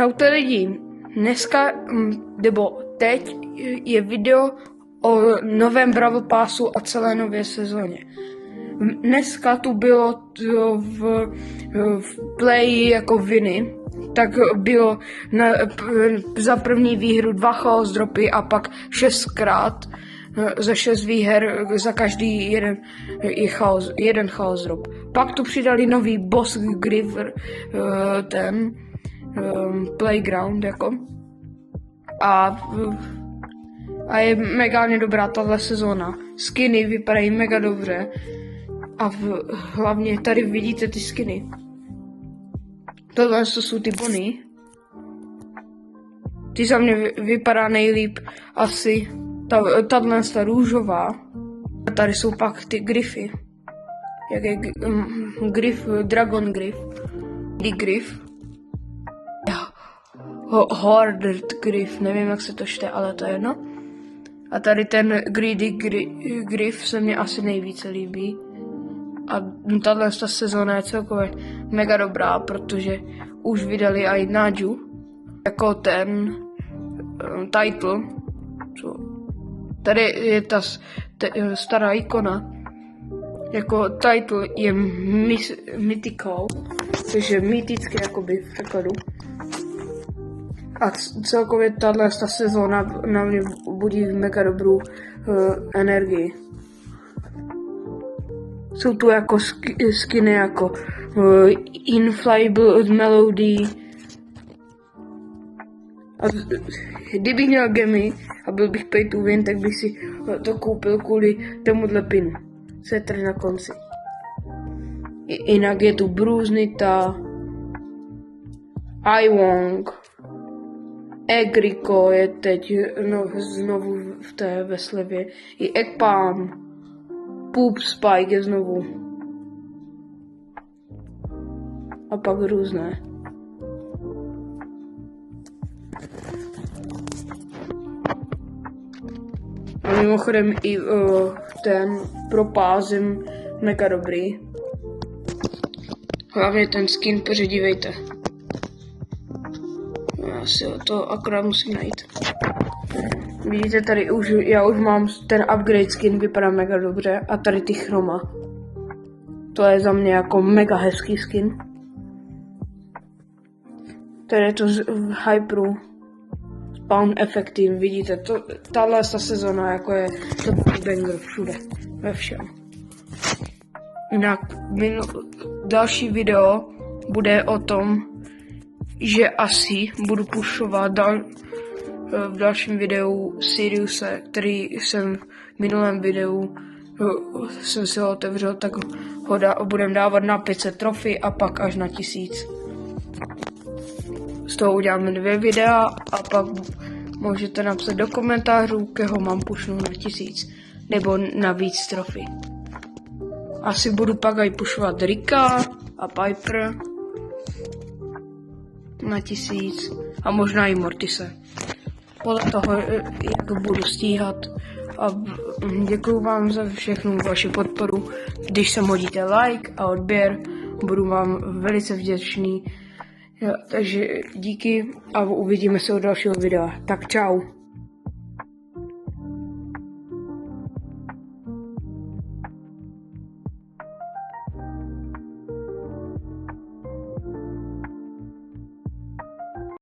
Čaute lidi, dneska, nebo teď je video o novém Brawl Passu a celé nové sezóně. Dneska tu bylo v Play jako viny, tak bylo za první výhru 2 chaos dropy a pak 6krát za 6 výher za každý jeden chaos drop. Pak tu přidali nový boss Griff, ten playground jako. A je mega dobrá tahle sezóna. Skiny vypadají mega dobře. A hlavně tady vidíte ty skiny. Tohle jsou ty bony. Ty za mě vypadá nejlíp asi tahle růžová. A tady jsou pak ty Griffy. Jak je Griff, Dragon Griff. Griff. Hoarded Griff, nevím jak se to čte, ale to je jedno. A tady ten Greedy Griff se mně asi nejvíce líbí. A tahle sezóna je celkově mega dobrá, protože už vydali i Naju jako ten title. Tady je ta stará ikona. Jako title je mythical, což je mytický jakoby v překladu. A celkově tahle sezóna na mě budí mega dobrou energii. Jsou tu jako skiny jako Inflatable od Melody. A kdybych měl gemy a byl bych pay to win, tak bych si to koupil kvůli tomuhle pinu. Co je tady na konci. Jinak je tu Bruznita, Iwong, Egriko je teď znovu ve slevě, i Eggpalm, Poop Spike je znovu. A pak různé. A mimochodem i ten propázem mega dobrý. Hlavně ten skin, pořadívejte. Já si to akorát musím najít. Vidíte tady, já už mám ten upgrade skin, vypadá mega dobře. A tady ty chroma. To je za mě jako mega hezký skin. Tady je to z Hyperu. Spawn Effective, vidíte, tahle sezóna jako je to banger všude, ve všem. Jinak další video bude o tom, že asi budu pushovat v dalším videu Siriuse, který jsem v minulém videu jsem si ho otevřel, tak ho budem dávat na 500 trofy a pak až na 1000. Z toho uděláme 2 videa a pak můžete napsat do komentářů, koho mám pušnout na 1000 nebo na víc trofy. Asi budu pak aj pušovat Rika a Piper na 1000 a možná i Mortise. Podle toho, jak budu stíhat. A děkuju vám za všechnu vaši podporu. Když se hodíte like a odběr, budu vám velice vděčný. Takže díky a uvidíme se u dalšího videa. Tak čau.